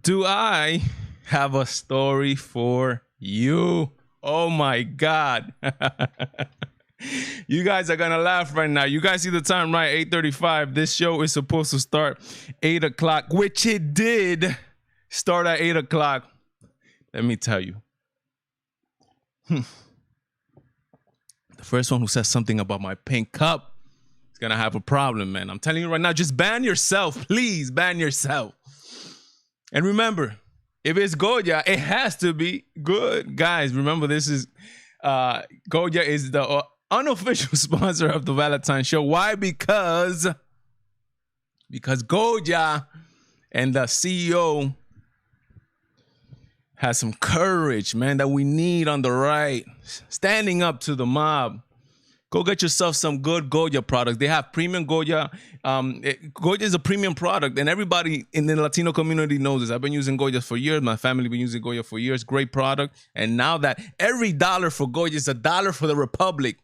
Do I have a story for you? Oh my God. You guys are going to laugh right now. You guys see the time, right? 8:35. This show is supposed to start 8 o'clock, which it did start at 8 o'clock. Let me tell you. The first one who says something about my pink cup is going to have a problem, man. I'm telling you right now, just ban yourself. Please ban yourself. And remember, if it's Goya, it has to be good. Guys, remember, this is Goya is the unofficial sponsor of the Valentine show. Why? Because Goya and the CEO has some courage, man, that we need on the right. Standing up to the mob. Go get yourself some good Goya products. They have premium Goya. Goya is a premium product, and everybody in the Latino community knows this. I've been using Goya for years. My family been using Goya for years. Great product. And now that every dollar for Goya is a dollar for the Republic,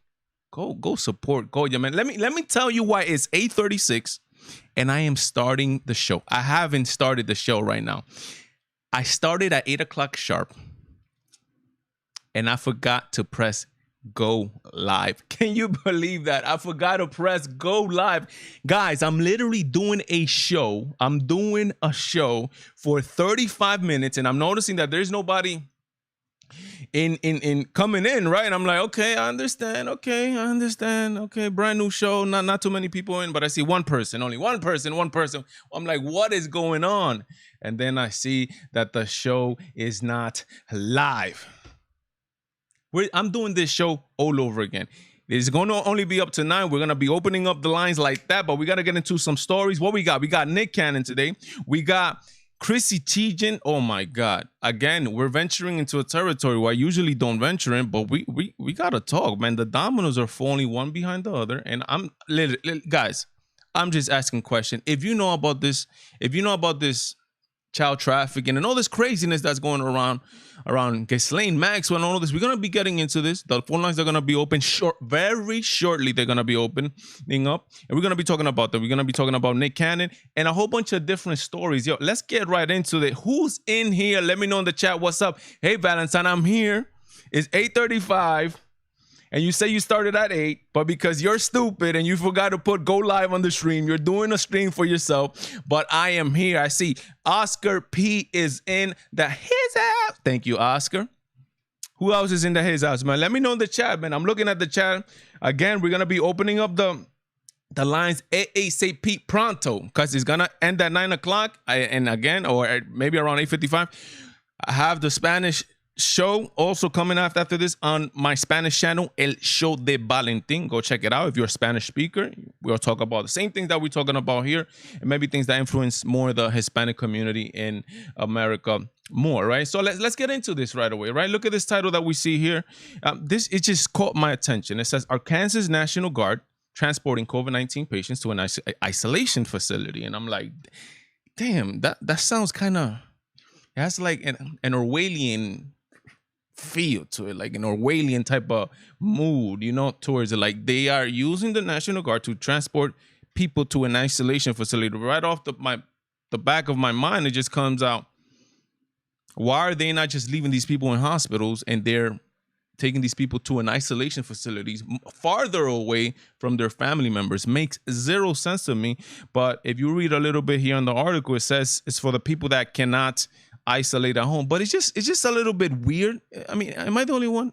go support Goya, man. Let me tell you why it's 8:36, and I am starting the show. I haven't started the show right now. I started at 8 o'clock sharp, and I forgot to press go live. Can you believe that? I forgot to press go live. Guys, I'm literally doing a show. I'm doing a show for 35 minutes, and I'm noticing that there's nobody in coming in, right? And I'm like, okay, I understand. Okay, brand new show, not too many people in, but I see one person, only one person. I'm like, what is going on? And then I see that the show is not live. I'm doing this show all over again. It's going to only be up to 9. We're going to be opening up the lines like that, but we got to get into some stories. What we got? We got Nick Cannon today. We got Chrissy Teigen. Oh my God. Again, we're venturing into a territory where I usually don't venture in, but we got to talk, man. The dominoes are falling one behind the other. And guys, I'm just asking a question. If you know about this child trafficking and all this craziness that's going around Ghislaine Maxwell and all of this, we're going to be getting into this. The phone lines are going to be open very shortly. They're going to be opening up, and we're going to be talking about that. We're going to be talking about Nick Cannon and a whole bunch of different stories. Yo, let's get right into it. Who's in here? Let me know in the chat. What's up? Hey, Valentine, I'm here. It's 8:35. And you say you started at 8, but because you're stupid and you forgot to put go live on the stream, you're doing a stream for yourself. But I am here. I see Oscar P is in the his house. Thank you, Oscar. Who else is in the his house, man? Let me know in the chat, man. I'm looking at the chat. Again, we're going to be opening up the lines ASAP pronto because it's going to end at 9 o'clock. And again, or maybe around 8:55, I have the Spanish show also coming after this on my Spanish channel, El Show de Valentin. Go check it out if you're a Spanish speaker. We'll talk about the same things that we're talking about here, and maybe things that influence more the Hispanic community in America more, right? So let's get into this right away, right? Look at this title that we see here. It just caught my attention. It says Arkansas National Guard transporting COVID-19 patients to an isolation facility, and I'm like, damn, that sounds kind of, it has like an Orwellian feel to it, like an Orwellian type of mood, towards it. Like they are using the National Guard to transport people to an isolation facility. Right off the back of my mind, it just comes out, why are they not just leaving these people in hospitals and they're taking these people to an isolation facilities farther away from their family members? Makes zero sense to me. But if you read a little bit here in the article, it says it's for the people that cannot isolate at home. But it's just a little bit weird. I mean, am I the only one?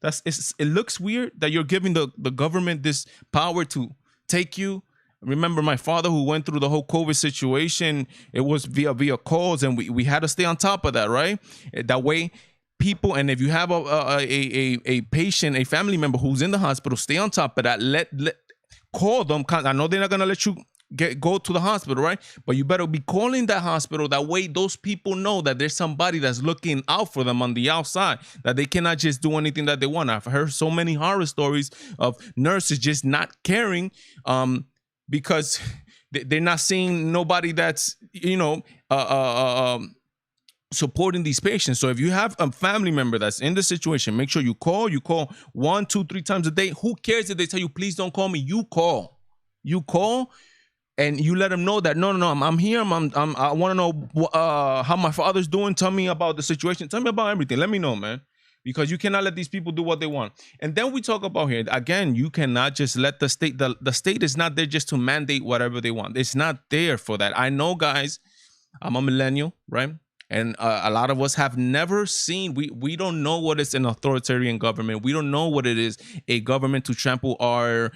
It looks weird that you're giving the government this power to take you. Remember my father who went through the whole COVID situation. It was via calls, and we had to stay on top of that, right? That way, people, and if you have a patient, a family member who's in the hospital, stay on top of that. Let call them. I know they're not gonna let you go to the hospital, right? But you better be calling that hospital. That way, those people know that there's somebody that's looking out for them on the outside, that they cannot just do anything that they want. I've heard so many horror stories of nurses just not caring because they're not seeing nobody that's, supporting these patients. So if you have a family member that's in the situation, make sure you call 1, 2, 3 times a day. Who cares if they tell you, please don't call me? You call. And you let them know that no, I'm here. I want to know how my father's doing. Tell me about the situation. Tell me about everything. Let me know, man, because you cannot let these people do what they want. And then we talk about here again. You cannot just let the state. The state is not there just to mandate whatever they want. It's not there for that. I know, guys. I'm a millennial, right? And a lot of us have never seen, we don't know what is an authoritarian government. We don't know what it is, a government to trample our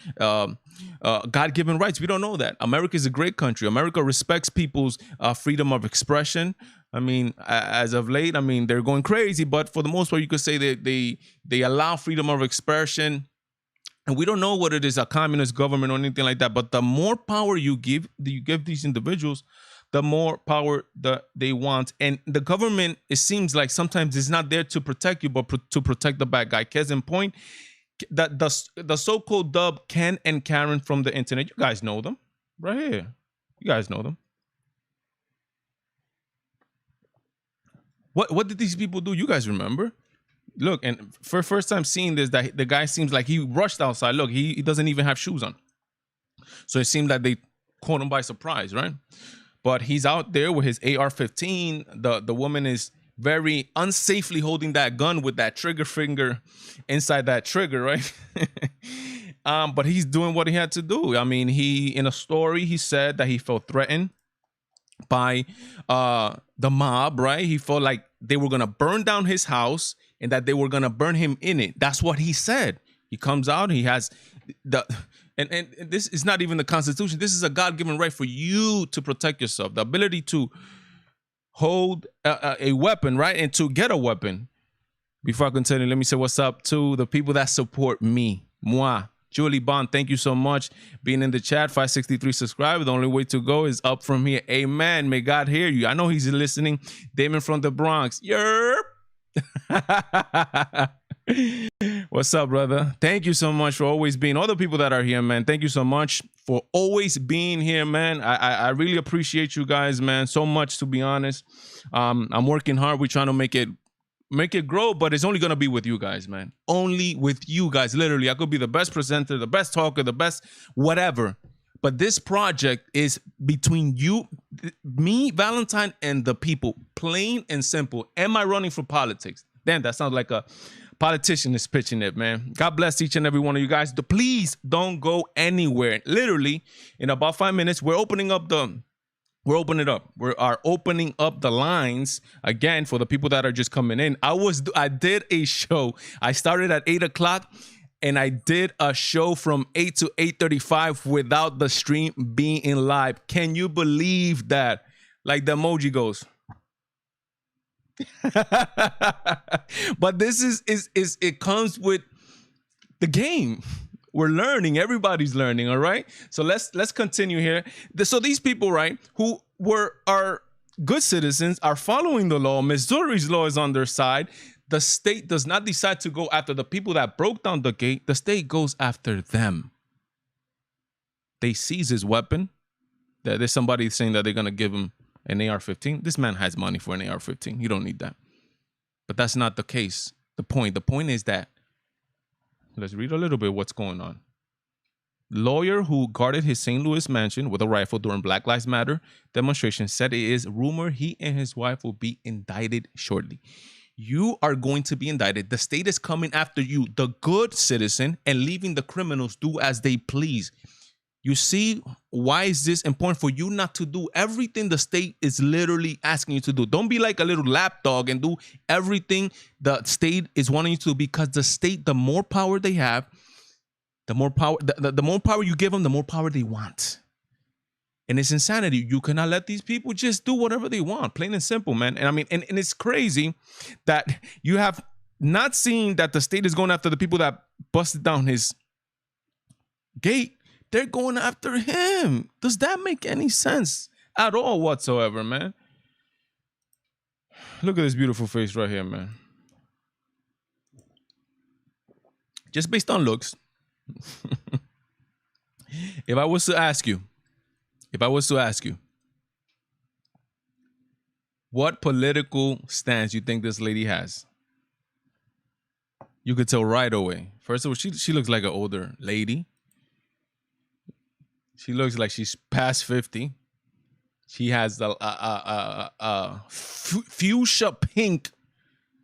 God-given rights. We don't know that. America is a great country. America respects people's freedom of expression. I mean, as of late, I mean, they're going crazy, but for the most part, you could say that they allow freedom of expression. And we don't know what it is, a communist government or anything like that. But the more power you give these individuals, the more power that they want. And the government, it seems like sometimes is not there to protect you, but to protect the bad guy. Case in point, that the so-called dub Ken and Karen from the internet. You guys know them right here. You guys know them. What did these people do? You guys remember? Look, and for first time seeing this, that the guy seems like he rushed outside. Look, he doesn't even have shoes on. So it seemed like they caught him by surprise, right? But he's out there with his AR-15. The woman is very unsafely holding that gun with that trigger finger inside that trigger, right? But he's doing what he had to do. I mean, in a story, he said that he felt threatened by the mob, right? He felt like they were going to burn down his house and that they were going to burn him in it. That's what he said. He comes out, he has and this is not even the Constitution. This is a God-given right for you to protect yourself. The ability to hold a weapon, right? And to get a weapon. Before I continue, let me say what's up to the people that support me. Moi. Julie Bond, thank you so much. Being in the chat, 563 subscribers. The only way to go is up from here. Amen. May God hear you. I know he's listening. Damon from the Bronx. Yerp. What's up, brother? Thank you so much for always being, all the people that are here, man. Thank you so much for always being here, man. I really appreciate you guys, man, so much, to be honest. I'm working hard. We're trying to make it grow, but it's only gonna be with you guys, man. Only with you guys. Literally, I could be the best presenter, the best talker, the best whatever, but this project is between you, me, Valentine, and the people. Plain and simple. Am I running for politics? Damn, that sounds like a politician is pitching it, man. God bless each and every one of you guys. Please don't go anywhere. Literally, in about 5 minutes, we're opening up the lines again for the people that are just coming in. I did a show. I started at 8 o'clock and I did a show from 8 to 8:35 without the stream being in live. Can you believe that? Like the emoji goes. But this is it comes with the game. We're learning. Everybody's learning. All right. So let's continue here. So these people, right, who are good citizens, are following the law. Missouri's law is on their side. The state does not decide to go after the people that broke down the gate. The state goes after them. They seize his weapon. There's somebody saying that they're gonna give him an AR-15. This man has money for an AR-15. You don't need that. But that's not the case. The point is that, let's read a little bit what's going on. Lawyer who guarded his St. Louis mansion with a rifle during Black Lives Matter demonstration said it is rumored he and his wife will be indicted shortly. You are going to be indicted. The state is coming after you, the good citizen, and leaving the criminals do as they please. You see, why is this important for you not to do everything the state is literally asking you to do? Don't be like a little lapdog and do everything the state is wanting you to do, because the state, the more power they have, the more power, the more power you give them, the more power they want. And it's insanity. You cannot let these people just do whatever they want, plain and simple, man. And I mean, and it's crazy that you have not seen that the state is going after the people that busted down his gate. They're going after him. Does that make any sense at all whatsoever, man? Look at this beautiful face right here, man. Just based on looks. If I was to ask you, what political stance you think this lady has, you could tell right away. First of all, she looks like an older lady. She looks like she's past 50. She has a fuchsia pink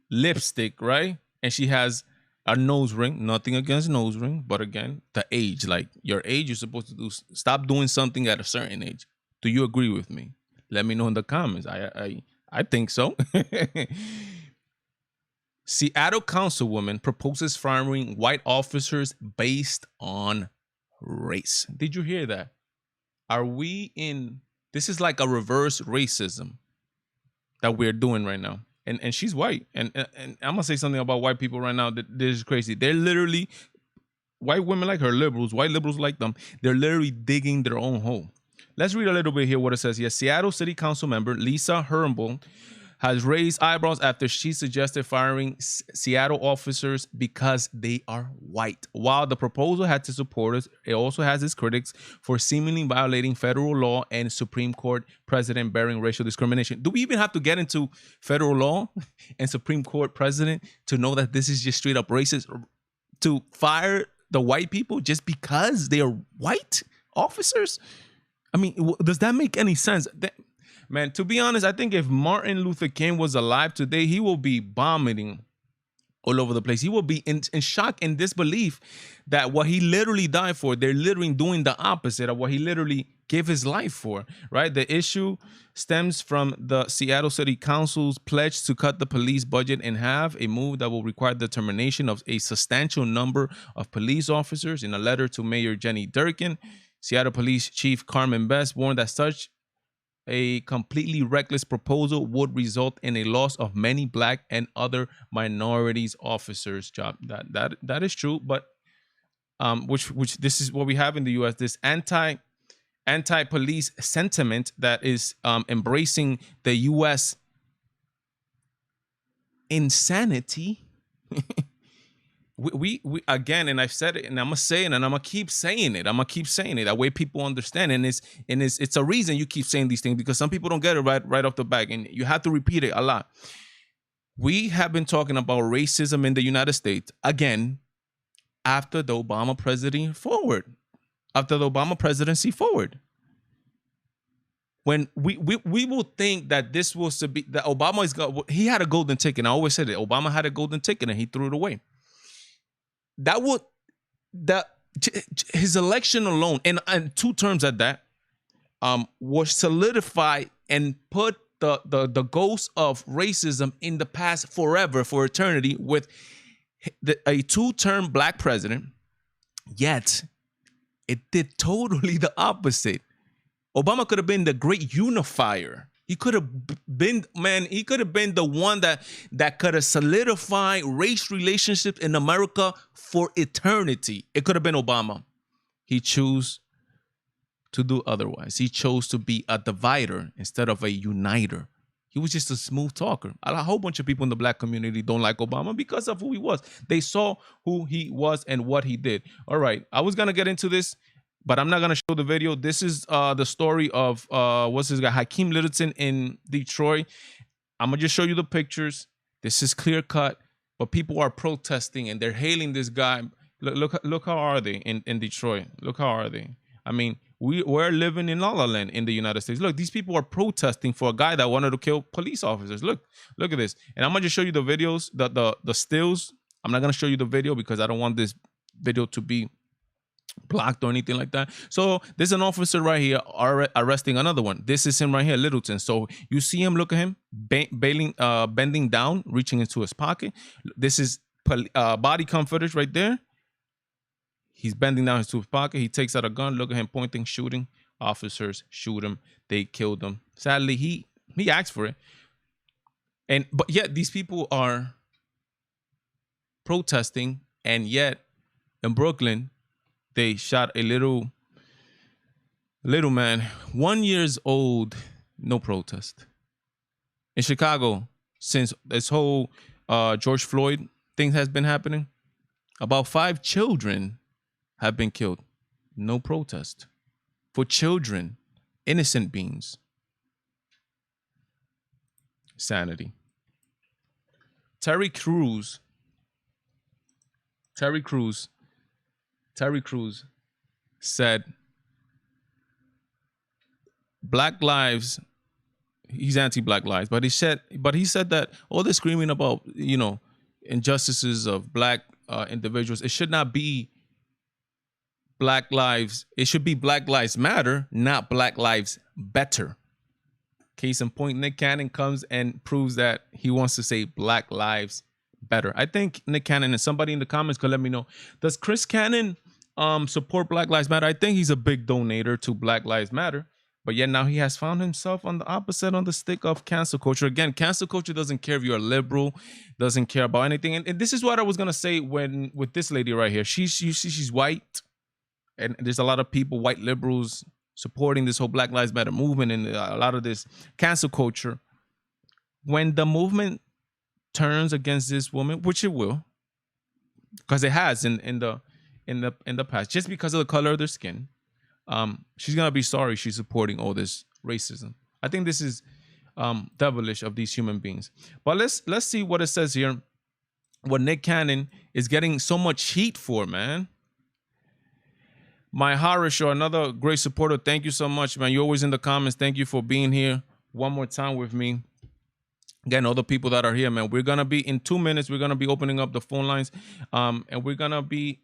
lipstick, right? And she has a nose ring. Nothing against nose ring, but again, the age. Like your age, you're supposed to stop doing something at a certain age. Do you agree with me? Let me know in the comments. I think so. Seattle councilwoman proposes firing white officers based on race. Did you hear that? This is like a reverse racism that we're doing right now. And she's white. And I'm gonna say something about white people right now that this is crazy. They're literally, white women like her, liberals, white liberals like them, they're literally digging their own hole. Let's read a little bit here what it says. Yes, Seattle City Council member Lisa Hermbl has raised eyebrows after she suggested firing Seattle officers because they are white. While the proposal had its supporters, it also has its critics for seemingly violating federal law and Supreme Court precedent bearing racial discrimination. Do we even have to get into federal law and Supreme Court precedent to know that this is just straight up racist? To fire the white people just because they are white officers? I mean, does that make any sense? Man, to be honest, I think if Martin Luther King was alive today, he will be vomiting all over the place. He will be in shock and disbelief that what he literally died for, they're literally doing the opposite of what he literally gave his life for, right? The issue stems from the Seattle City Council's pledge to cut the police budget in half, a move that will require the termination of a substantial number of police officers. In a letter to Mayor Jenny Durkin, Seattle Police Chief Carmen Best warned that such a completely reckless proposal would result in a loss of many black and other minorities officers' job. That is true, but which this is what we have in the U.S. This anti-police sentiment that is embracing the U.S. insanity. We again, and I've said it, and I'm gonna say it, and I'm gonna keep saying it. That way people understand, and it's a reason you keep saying these things, because some people don't get it right off the bat, and you have to repeat it a lot. We have been talking about racism in the United States again after the Obama presidency forward. When we will think that this was to be that he had a golden ticket. And I always said it. Obama had a golden ticket and he threw it away. His election alone and 2 terms at that was solidified and put the ghost of racism in the past forever, for eternity, with a 2-term black president. Yet it did totally the opposite. Obama could have been the great unifier. He could have been the one that could have solidified race relationships in America for eternity. It could have been Obama. He chose to do otherwise. He chose to be a divider instead of a uniter. He was just a smooth talker. A whole bunch of people in the black community don't like Obama because of who he was. They saw who he was and what he did. All right, I was going to get into this, but I'm not going to show the video. This is the story of, what's this guy, Hakeem Littleton in Detroit. I'm going to just show you the pictures. This is clear cut, but people are protesting and they're hailing this guy. Look how are they in Detroit? Look how are they? I mean, we're living in La La Land in the United States. Look, these people are protesting for a guy that wanted to kill police officers. Look at this. And I'm going to just show you the videos, the stills. I'm not going to show you the video because I don't want this video to be blocked or anything like that. So there's an officer right here arresting another one. This is him right here, Littleton. So you see him, look at him, bending down, reaching into his pocket. This is body comforters right there. He's bending down into his pocket. He takes out a gun. Look at him pointing, shooting. Officers shoot him. They killed him. Sadly, he asked for it. But yet these people are protesting, and yet in Brooklyn, they shot a little man, 1 year old, no protest. In Chicago, since this whole George Floyd thing has been happening, about 5 children have been killed. No protest. For children, innocent beings. Sanity. Terry Crews said Black lives, he's anti-Black lives, but he said that all the screaming about, injustices of Black individuals, it should not be Black lives. It should be Black Lives Matter, not Black Lives Better. Case in point, Nick Cannon comes and proves that he wants to say Black Lives Better. I think Nick Cannon, and somebody in the comments could let me know, does Chris Cannon support Black Lives Matter? I think he's a big donator to Black Lives Matter, but yet now he has found himself on the opposite, on the stick of cancel culture. Again, cancel culture doesn't care if you're a liberal, doesn't care about anything. And this is what I was gonna say with this lady right here. She's white, and there's a lot of people, white liberals, supporting this whole Black Lives Matter movement and a lot of this cancel culture. When the movement turns against this woman, which it will, because it has in the past, just because of the color of their skin, she's gonna be sorry she's supporting all this racism. I think this is devilish of these human beings. But let's see what it says here. What Nick Cannon is getting so much heat for, man. My horror show, another great supporter. Thank you so much, man. You're always in the comments. Thank you for being here one more time with me. Again, all the people that are here, man. We're gonna be in 2 minutes. We're gonna be opening up the phone lines, and we're gonna be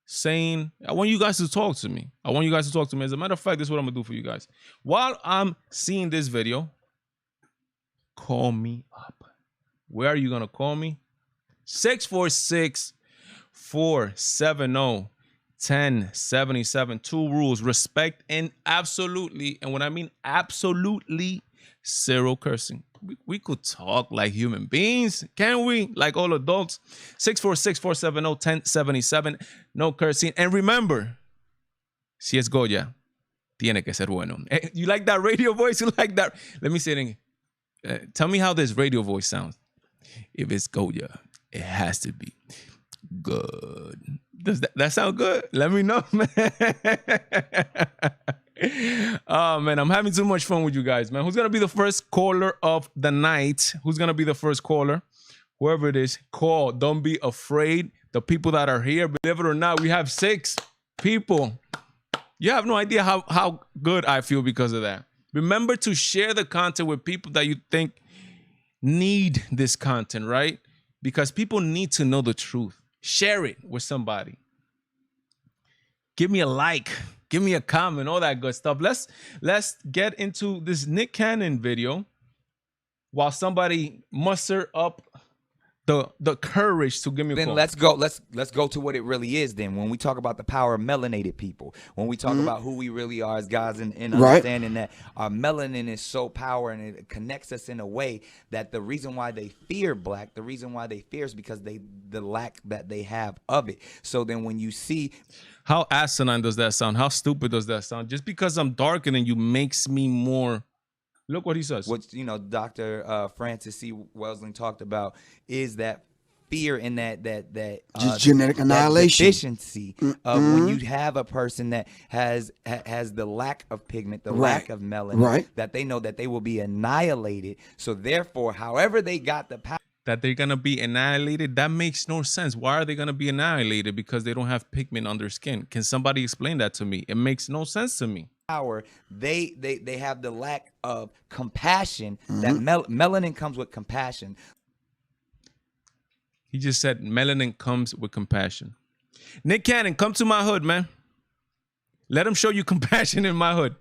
saying, I want you guys to talk to me. As a matter of fact, this is what I'm gonna do for you guys. While I'm seeing this video, call me up. Where are you gonna call me? 646-470-1077. 2 rules: respect and absolutely, and when I mean absolutely, 0 cursing. We could talk like human beings, can we? Like all adults. 646-470-1077. No cursing. And remember, si es Goya, tiene que ser bueno. You like that radio voice? You like that? Let me say it again. Tell me how this radio voice sounds. If it's Goya, it has to be good. Does that sound good? Let me know, man. Oh, man, I'm having too much fun with you guys, man. Who's going to be the first caller of the night? Who's going to be the first caller? Whoever it is, call. Don't be afraid. The people that are here, believe it or not, we have 6 people. You have no idea how good I feel because of that. Remember to share the content with people that you think need this content, right? Because people need to know the truth. Share it with somebody. Give me a like. Give me a comment. All that good stuff. Let's get into this Nick Cannon video while somebody muster up the courage to give me a call. Then let's go to what it really is. Then when we talk about the power of melanated people, when we talk about who we really are as guys, and understanding that our melanin is so powerful and it connects us in a way that the reason why they fear black, the reason why they fear is because the lack that they have of it. So then when you see, how asinine does that sound? How stupid does that sound? Just because I'm darker than you makes me more. Look what he says. What Dr. Francis C. Welsing talked about is that fear and that just genetic annihilation, deficiency of when you have a person that has the lack of pigment, the lack of melanin, that they know that they will be annihilated. So therefore, however they got the power, that they're gonna be annihilated, that makes no sense. Why are they gonna be annihilated? Because they don't have pigment on their skin. Can somebody explain that to me? It makes no sense to me. Power, they have the lack of compassion. That melanin comes with compassion. He just said melanin comes with compassion. Nick Cannon, come to my hood, man. Let him show you compassion in my hood.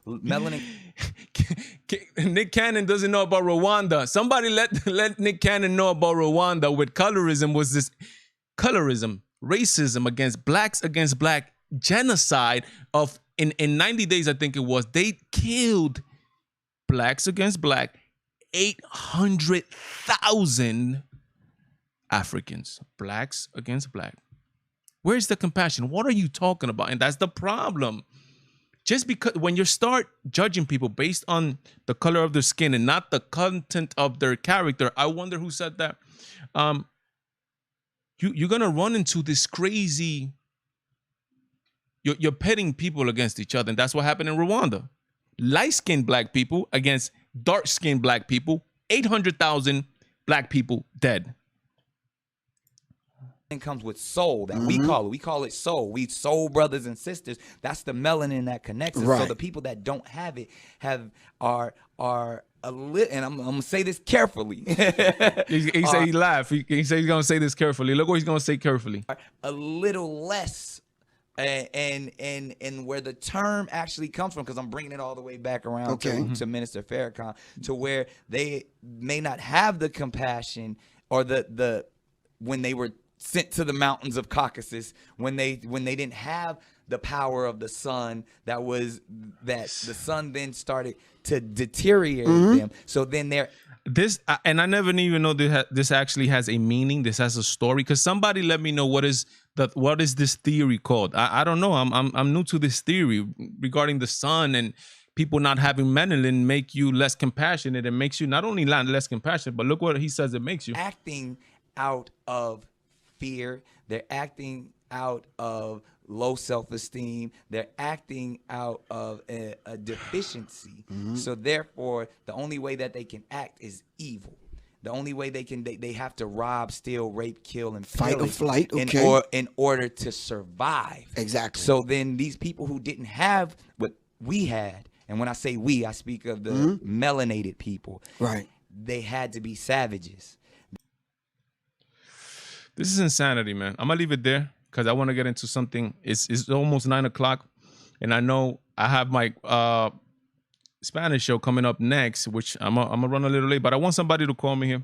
Melanin. Nick Cannon doesn't know about Rwanda. Somebody let Nick Cannon know about Rwanda. With colorism was this colorism, racism against blacks, against black, genocide of in 90 days, I think it was. They killed blacks against black, 800,000 Africans, blacks against black. Where's the compassion? What are you talking about? And that's the problem. Just because when you start judging people based on the color of their skin and not the content of their character, I wonder who said that. You're gonna run into this crazy. You're pitting people against each other, and that's what happened in Rwanda. Light-skinned black people against dark-skinned black people. 800,000 black people dead. Comes with soul that we call it soul. We soul brothers and sisters. That's the melanin that connects us. So the people that don't have it are a little, and I'm gonna say this carefully. he said he laughed. He said he's gonna say this carefully. Look what he's gonna say carefully. A little less, and where the term actually comes from, because I'm bringing it all the way back around to Minister Farrakhan, to where they may not have the compassion or the when they were sent to the mountains of Caucasus, when they didn't have the power of the sun, that the sun then started to deteriorate them. So then this, and I never even know this actually has a meaning. This has a story, because somebody let me know what is this theory called. I don't know. I'm new to this theory regarding the sun and people not having melanin make you less compassionate. It makes you not only less compassionate, but look what he says it makes you. Acting out of fear, they're acting out of low self-esteem, they're acting out of a deficiency. So therefore, the only way that they can act is evil. The only way they have to rob, steal, rape, kill, and fight or flight, in order to survive. Exactly. So then these people who didn't have what we had, and when I say we, I speak of the melanated people. Right. They had to be savages. This is insanity, man. I'm gonna leave it there because I want to get into something. It's almost 9 o'clock, and I know I have my Spanish show coming up next, which I'm gonna run a little late. But I want somebody to call me here.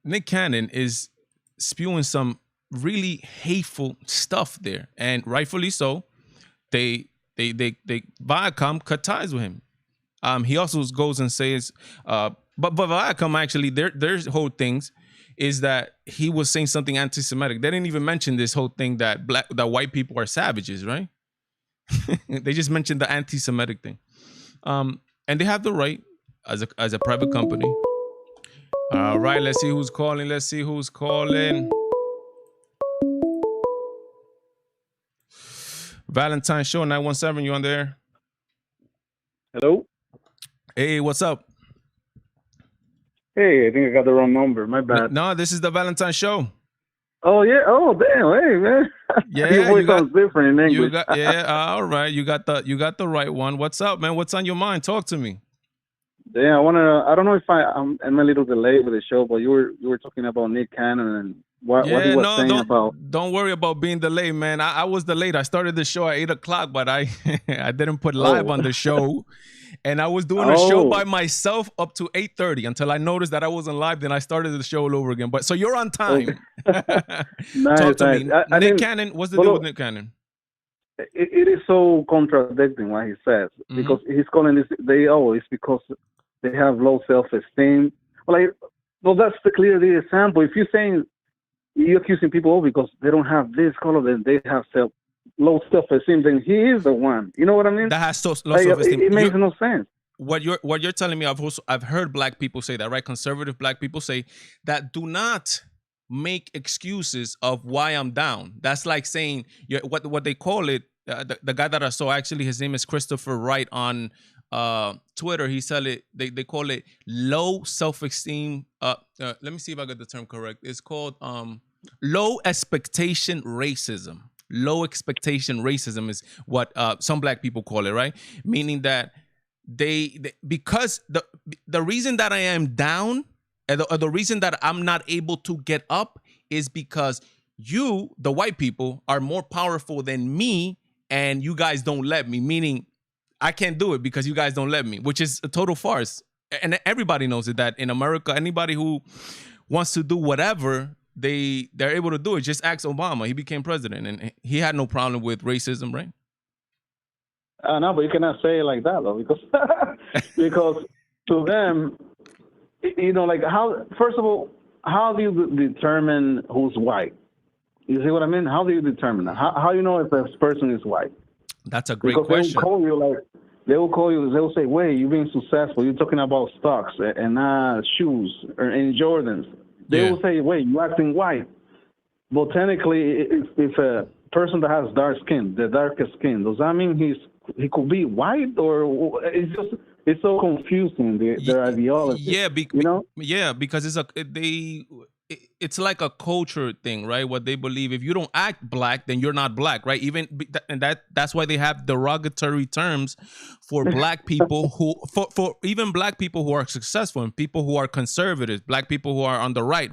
Nick Cannon is spewing some really hateful stuff there, and rightfully so. They Viacom cut ties with him. He also goes and says. But Viacom actually, their whole things is that he was saying something anti-Semitic. They didn't even mention this whole thing that white people are savages, right? They just mentioned the anti-Semitic thing, and they have the right as a private company. All right, let's see who's calling. Valentine Show 917. You on there? Hello. Hey, what's up? Hey, I think I got the wrong number. My bad. No, this is the Valentine Show. Oh, yeah. Oh, damn. Hey, man. Yeah, your voice sounds different in English. All right. You got the right one. What's up, man? What's on your mind? Talk to me. Yeah, I don't know if I'm a little delayed with the show, but you were talking about Nick Cannon and what he was saying about. Don't worry about being delayed, man. I was delayed. I started the show at 8 o'clock, but I didn't put live on the show. And I was doing a show by myself up to 8:30 until I noticed that I wasn't live. Then I started the show all over again. But so you're on time. Okay. Talk to me. I Nick Cannon, what's the deal with Nick Cannon? It is so contradicting what he says, because he's calling this, it's because they have low self-esteem. Well, that's the clear example. If you're accusing people because they don't have this color, then they have low self-esteem, then he is the one. You know what I mean? That has low self-esteem. It makes no sense. What you're telling me, I've heard black people say that, right? Conservative black people say that do not make excuses of why I'm down. That's like saying what they call it. The guy that I saw, actually, his name is Christopher Wright on Twitter. He said it. They call it low self-esteem. Let me see if I got the term correct. It's called low expectation racism. Low expectation racism is what some black people call it, right? Meaning that they because the reason that I am down And the reason that I'm not able to get up is because you, the white people, are more powerful than me, and you guys don't let me. Meaning, I can't do it because you guys don't let me, which is a total farce. And everybody knows it, that in America, anybody who wants to do whatever, they're able to do it. Just ask Obama. He became president, and he had no problem with racism, right? No, but you cannot say it like that, though, because because to them, like how. First of all, how do you determine who's white? You see what I mean? How do you determine that? How you know if this person is white? That's a great because question. They will call you. They will say, "Wait, you're being successful. You're talking about stocks and not shoes and Jordans." They will say, "Wait, you're acting white." But technically, if a person that has dark skin, the darkest skin, does that mean he could be white, or it's so confusing their ideology? Yeah, you know. Yeah, because it's like a culture thing, right? What they believe, if you don't act black, then you're not black, right? And that's why they have derogatory terms for black people who for even black people who are successful and people who are conservatives, black people who are on the right,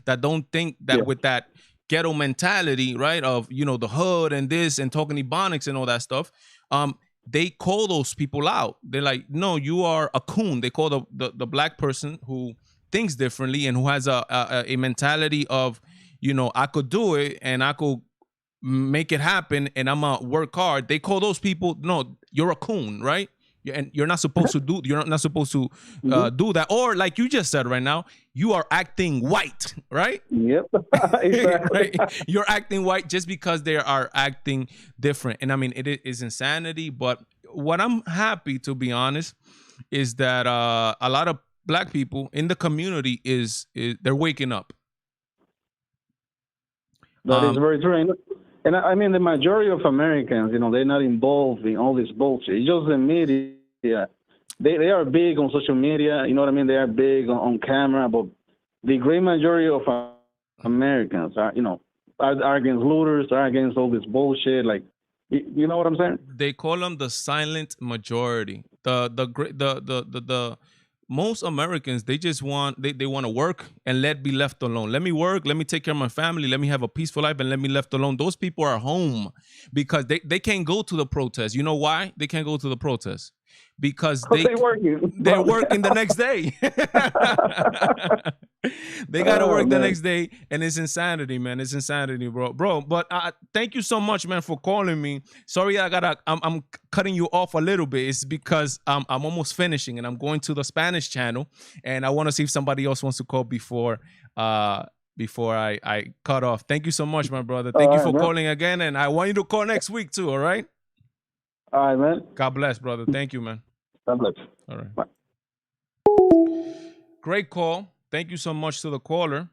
that don't think that with that ghetto mentality, right, of the hood and this and talking Ebonics and all that stuff. They call those people out. They're like, no, you are a coon. They call the black person who thinks differently and who has a mentality of, I could do it and I could make it happen and I'm gonna work hard. They call those people, no, you're a coon, right? And you're not supposed to do. You're not supposed to do that. Or like you just said right now, you are acting white, right? Yep, exactly. Right? You're acting white just because they are acting different. And I mean, it is insanity. But what I'm happy, to be honest, is that a lot of black people in the community is they're waking up. That is very true. And I mean, the majority of Americans, they're not involved in all this bullshit. It's just the media. They are big on social media. You know what I mean? They are big on camera. But the great majority of Americans are against looters, are against all this bullshit. Like, you know what I'm saying? They call them the silent majority. The most Americans, they just want they want to work and be left alone. Let me work, let me take care of my family, let me have a peaceful life and let me left alone. Those people are home because they can't go to the protest. You know why they can't go to the protest? Because they're working the next day. They gotta work the next day, and it's insanity, man. It's insanity, bro. But thank you so much, man, for calling me. Sorry, I'm cutting you off a little bit. It's because I'm almost finishing, and I'm going to the Spanish channel, and I want to see if somebody else wants to call before I cut off. Thank you so much, my brother. Thank you for calling again, and I want you to call next week too. All right. All right, man. God bless, brother. Thank you, man. God bless. All right. Bye. Great call. Thank you so much to the caller.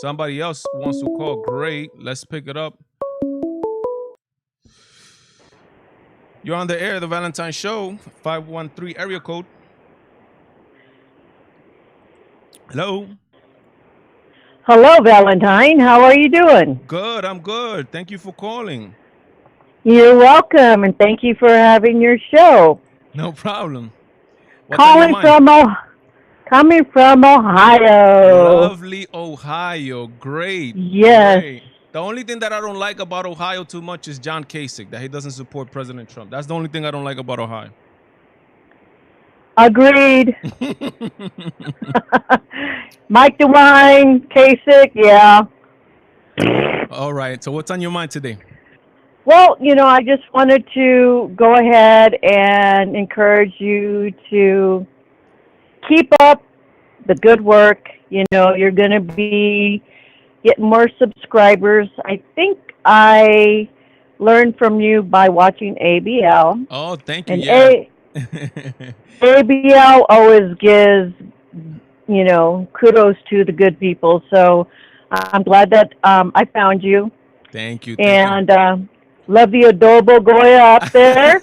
Somebody else wants to call. Great. Let's pick it up. You're on the air, the Valentine Show. 513 area code. Hello. Hello, Valentine. How are you doing? Good. I'm good. Thank you for calling. You're welcome, and thank you for having your show. No problem. Coming from Ohio. Lovely Ohio. Great. Yes. Great. The only thing that I don't like about Ohio too much is John Kasich, that he doesn't support President Trump. That's the only thing I don't like about Ohio. Agreed. Mike DeWine, Kasich, yeah. All right. So what's on your mind today? Well, I just wanted to go ahead and encourage you to keep up the good work. You're going to be getting more subscribers. I think I learned from you by watching ABL. Oh, thank you. And yeah. ABL always gives, kudos to the good people. So I'm glad that I found you. Thank you. And love the adobo Goya up there.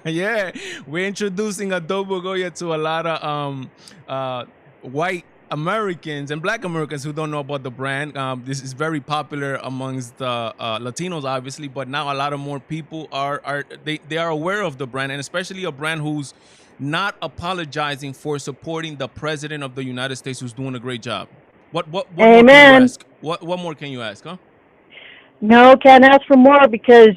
Yeah, we're introducing adobo Goya to a lot of white Americans and black Americans who don't know about the brand. This is very popular amongst Latinos, obviously, but now a lot of more people are aware of the brand, and especially a brand whose not apologizing for supporting the president of the United States who's doing a great job. What more can you Amen. ask? What more can you ask, huh? No, can't ask for more because,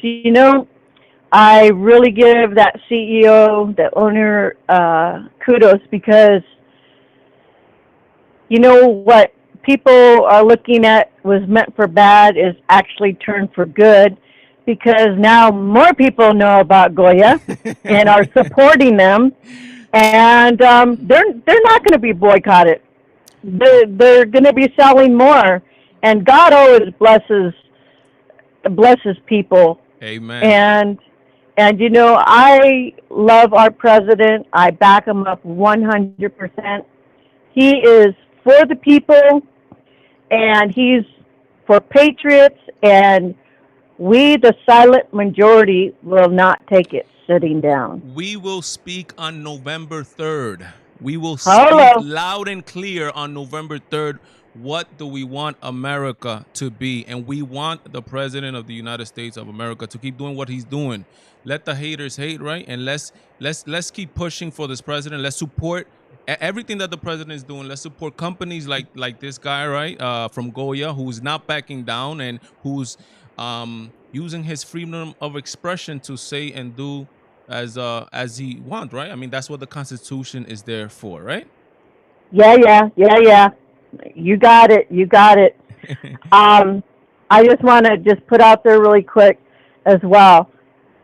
I really give that CEO, the owner, kudos because what people are looking at was meant for bad is actually turned for good because now more people know about Goya and are supporting them, and they're not going to be boycotted. They're going to be selling more, and God always blesses people. Amen. And I love our president. I back him up 100%. He is for the people, and he's for patriots, and we, the silent majority, will not take it sitting down. We will speak on November 3rd. We will speak Hello. loud and clear on November 3rd. What do we want America to be? And we want the president of the United States of America to keep doing what he's doing. Let the haters hate, right? And let's keep pushing for this president. Let's support everything that the president is doing. Let's support companies like this guy, right, from Goya, who's not backing down and who's using his freedom of expression to say and do as he wants, right? I mean, that's what the Constitution is there for, right? Yeah. You got it. I just want to just put out there really quick as well.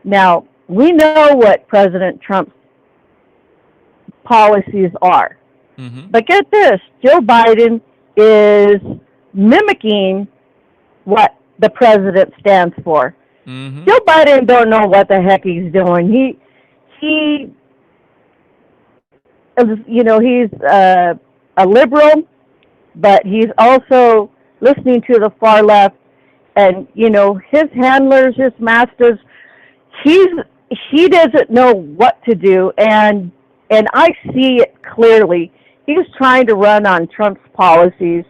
Now, we know what President Trump's policies are. Mm-hmm. But get this, Joe Biden is mimicking what the president stands for. Mm-hmm. Joe Biden don't know what the heck he's doing. He he's a liberal, but he's also listening to the far left, and his handlers, his masters, he doesn't know what to do, and I see it clearly. He's trying to run on Trump's policies.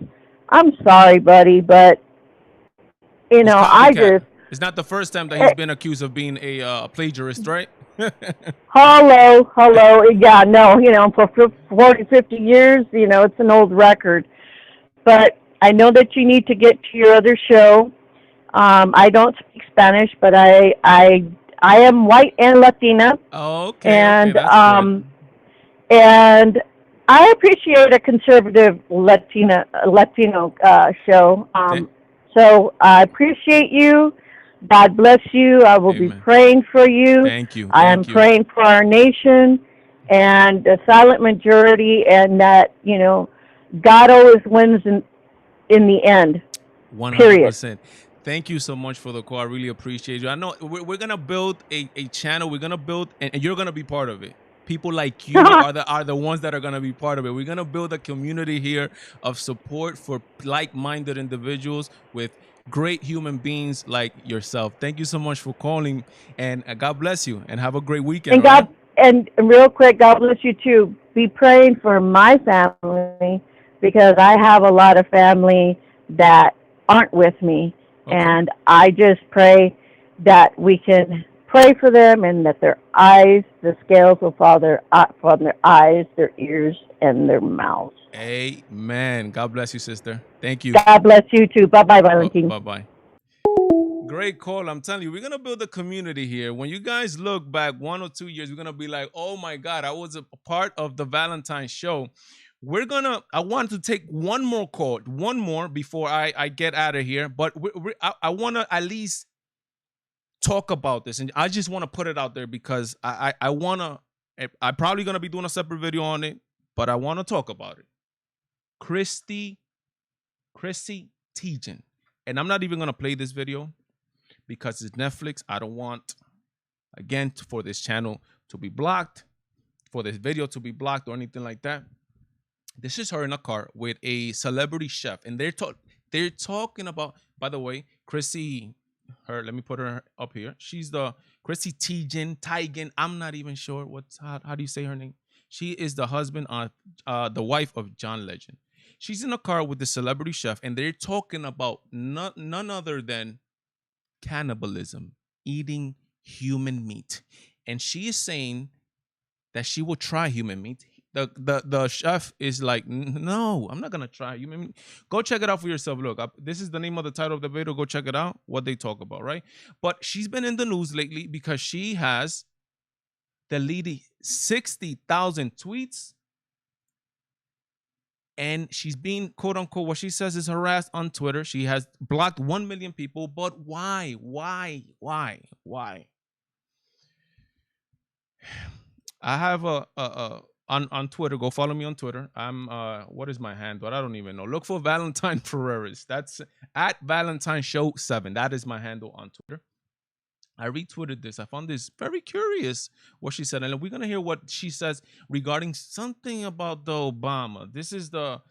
I'm sorry, buddy, but It's not the first time that he's been accused of being a plagiarist, right? Hello. Yeah, no, for 40, 50 years, it's an old record. But I know that you need to get to your other show. I don't speak Spanish, but I am white and Latina. Oh, okay. And That's good. and I appreciate a conservative Latino show. So I appreciate you. God bless you. I will Amen. be praying for you. Thank you. I am praying for our nation and the silent majority, and that God always wins in the end. 100%. Thank you so much for the call. I really appreciate you. I know we're gonna build a channel. We're gonna build, and you're gonna be part of it. People like you are the ones that are gonna be part of it. We're gonna build a community here of support for like-minded individuals with great human beings like yourself. Thank you so much for calling, and God bless you, and have a great weekend. And real quick, God bless you too. Be praying for my family, because I have a lot of family that aren't with me. Okay. And I just pray that we can pray for them, and that their eyes, the scales will fall from their eyes, their ears, and their mouths. Amen. God bless you, sister. Thank you. God bless you too. Bye-bye, Valentine. Bye-bye. Great call. I'm telling you, we're going to build a community here. When you guys look back 1 or 2 years, we're going to be like, oh my God, I was a part of the Valentine show. I want to take one more call, one more before I get out of here. But I want to at least talk about this. And I just want to put it out there because I'm probably going to be doing a separate video on it, but I want to talk about it. Chrissy Teigen. And I'm not even going to play this video because it's Netflix. I don't want, again, for this channel to be blocked, for this video to be blocked or anything like that. This is her in a car with a celebrity chef. And they're talking about, by the way, Chrissy, let me put her up here. She's the Chrissy Teigen. I'm not even sure how do you say her name? She is the the wife of John Legend. She's in a car with the celebrity chef, and they're talking about none other than cannibalism, eating human meat. And she is saying that she will try human meat. The chef is like, no, I'm not gonna try human meat. Go check it out for yourself. Look, this is the name of the title of the video. Go check it out. What they talk about, right? But she's been in the news lately because she has deleted 60,000 tweets, and she's being, quote unquote, what she says is harassed on Twitter. She has blocked 1 million people. But why? I have on Twitter. Go follow me on Twitter. I'm what is my handle? I don't even know. Look for Valentine Ferreras. That's at Valentine Show 7. That is my handle on Twitter. I retweeted this. I found this very curious what she said, and we're gonna hear what she says regarding something about the Obama. This is the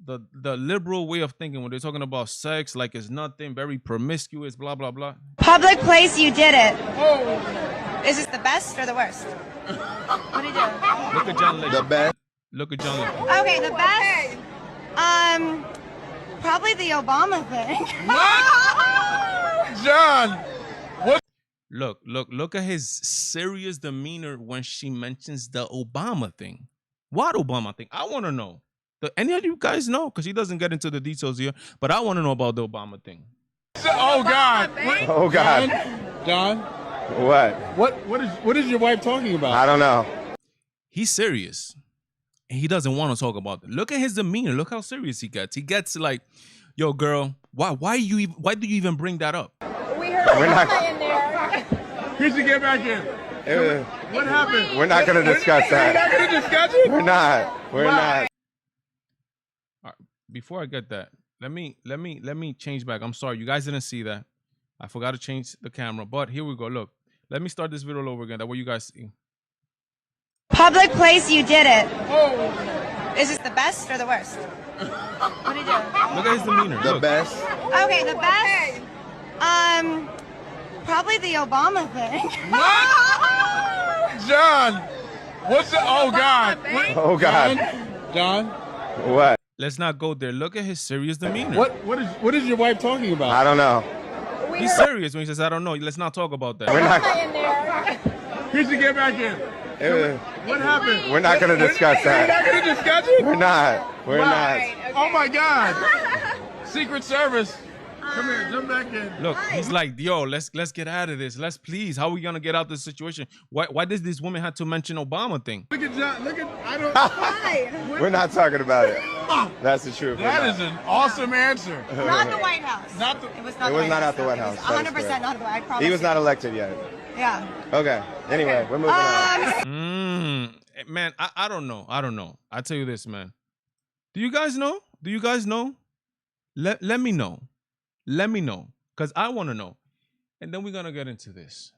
liberal way of thinking when they're talking about sex, like it's nothing, very promiscuous, blah blah blah. Public place, you did it. Oh. Is this the best or the worst? What did you do? Look at John Legend. The best. Look at John Legend. Okay, the best. Probably the Obama thing. What? John. What? Look at his serious demeanor when she mentions the Obama thing. What Obama thing? I want to know. Any of you guys know? Because he doesn't get into the details here, but I want to know about the Obama thing. Oh God! Oh God! John? What? What is your wife talking about? I don't know. He's serious, and he doesn't want to talk about it. Look at his demeanor. Look how serious he gets. He gets like, "Yo, girl, why do you even bring that up?" We heard We're not in there. Chrissy, get back in. What happened? We're not going to discuss that. We're not going to discuss it? We're not. We're not. All right, before I get that, let me change back. I'm sorry, you guys didn't see that. I forgot to change the camera, but here we go. Look, let me start this video all over again. That way you guys see. Public place, you did it. Oh. Is this the best or the worst? What did you do? Look at his demeanor. The Look. best. Okay, the best. Probably the Obama thing. What? John! What's the? Oh God! Oh God! John? What? Let's not go there. Look at his serious demeanor. What is your wife talking about? I don't know. He's serious when he says, "I don't know." Let's not talk about that. We're not. in there. Chrissy, get back in. What happened? We're not going to discuss We're not that. going to discuss it? We're not. We're not. Oh my God! Secret Service. Come here, jump back in. Look, he's like, "Yo, let's get out of this. Let's please. How are we gonna get out of this situation? Why does this woman have to mention Obama thing?" Look at John. Look at. I don't. Why? We're not talking about it. That's the truth. That is an awesome answer. Not the White House. Not the. It was not. It was not at the White House. That is 100% correct. not the White House. I promise. He was not elected yet. Yeah. Okay. Anyway, we're moving on. Man, I don't know. I tell you this, man. Do you guys know? Let me know. Let me know, because I want to know. And then we're going to get into this.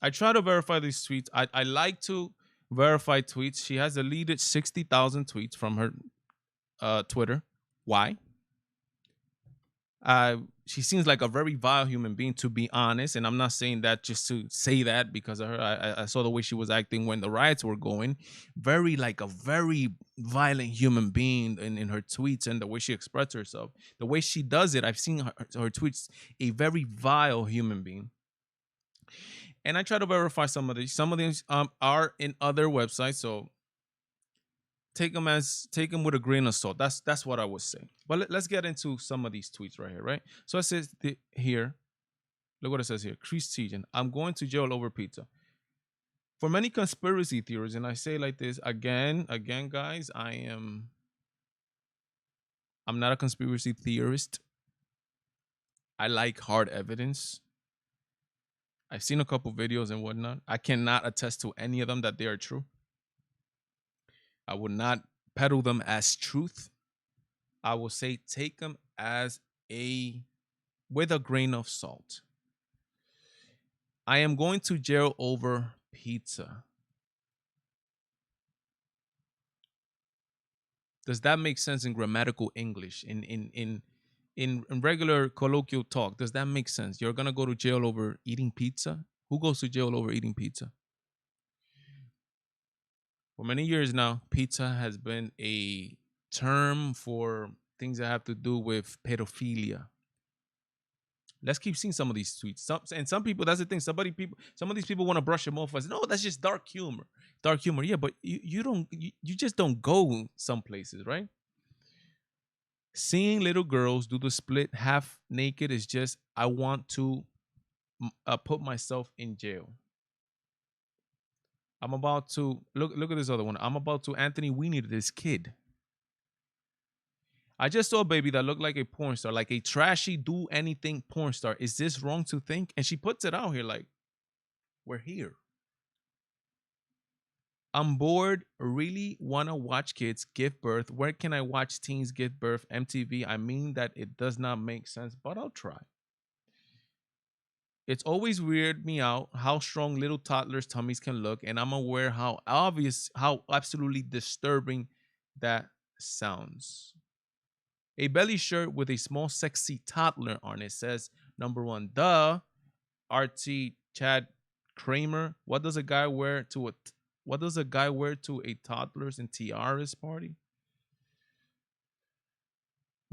I try to verify these tweets. I like to verify tweets. She has deleted 60,000 tweets from her Twitter. Why? She seems like a very vile human being, to be honest. And I'm not saying that just to say that because of her. I saw the way she was acting when the riots were going. Like a very violent human being in her tweets and the way she expressed herself. The way she does it, I've seen her tweets, a very vile human being. And I try to verify some of these. Some of these are in other websites, so take them with a grain of salt. That's what I would say. But let's get into some of these tweets right here, right? So it says here, look what it says here. Chrissy Teigen, I'm going to jail over pizza. For many conspiracy theories, and I say like this again, guys, I'm not a conspiracy theorist. I like hard evidence. I've seen a couple videos and whatnot. I cannot attest to any of them that they are true. I would not peddle them as truth. I will say take them with a grain of salt. I am going to jail over pizza. Does that make sense in grammatical English? In regular colloquial talk, does that make sense? You're gonna go to jail over eating pizza? Who goes to jail over eating pizza? For many years now, pizza has been a term for things that have to do with pedophilia. Let's keep seeing some of these tweets. Some people, that's the thing. Some of these people want to brush them off as, no, that's just dark humor. Dark humor, yeah, but you just don't go some places, right? Seeing little girls do the split half naked is just, I want to put myself in jail. I'm about to look at this other one. I'm about to Anthony Weenie to this kid. I just saw a baby that looked like a porn star, like a trashy do anything porn star. Is this wrong to think? And she puts it out here like, we're here. I'm bored. Really want to watch kids give birth. Where can I watch teens give birth? MTV. I mean that it does not make sense, but I'll try. It's always weirded me out how strong little toddlers' tummies can look, and I'm aware how absolutely disturbing that sounds. A belly shirt with a small sexy toddler on it says, number one, duh, RT Chad Kramer. What does a guy wear to a toddlers and tiaras party?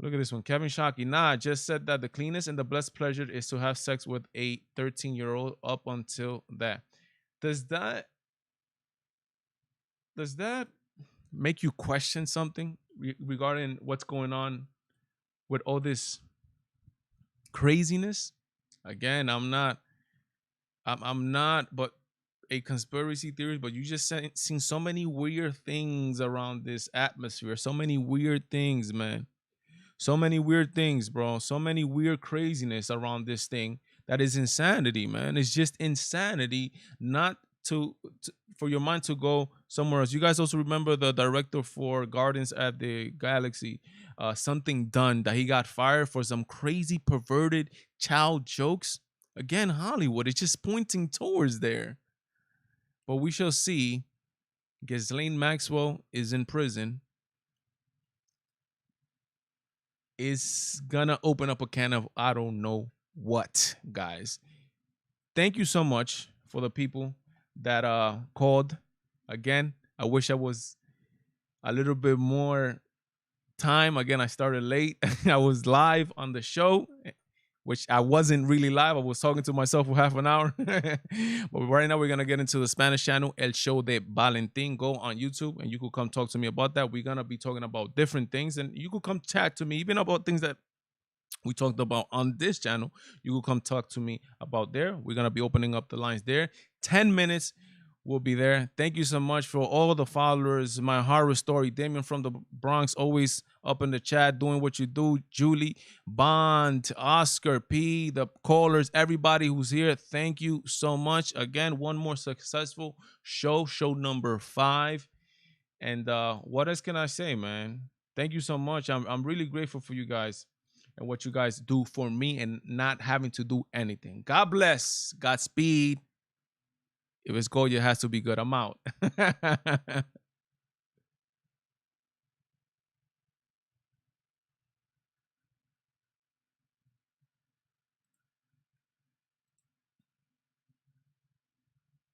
Look at this one. Kevin Shockey. Nah, just said that the cleanest and the blessed pleasure is to have sex with a 13-year-old up until that. Does that make you question something regarding what's going on with all this craziness? Again, I'm not but a conspiracy theorist, but you just seen so many weird things around this atmosphere. So many weird things, man. So many weird things, bro. So many weird craziness around this thing that is insanity, man. It's just insanity not for your mind to go somewhere else. You guys also remember the director for Guardians of the Galaxy, something done, that he got fired for some crazy perverted child jokes. Again, Hollywood is just pointing towards there. But we shall see. Ghislaine Maxwell is in prison. Is gonna open up a can of I don't know what, guys. Thank you so much for the people that called. Again, I wish I was a little bit more time. Again, I started late. I was live on the show, which I wasn't really live. I was talking to myself for half an hour. But right now, we're going to get into the Spanish channel, El Show de Valentin. Go on YouTube, and you could come talk to me about that. We're going to be talking about different things, and you could come chat to me, even about things that we talked about on this channel. You could come talk to me about there. We're going to be opening up the lines there. 10 minutes. We'll be there. Thank you so much for all the followers. My horror story, Damien from the Bronx, always up in the chat doing what you do. Julie, Bond, Oscar, P, the callers, everybody who's here. Thank you so much. Again, one more successful show number 5. And what else can I say, man? Thank you so much. I'm really grateful for you guys and what you guys do for me and not having to do anything. God bless. Godspeed. If it's good, it has to be good. I'm out.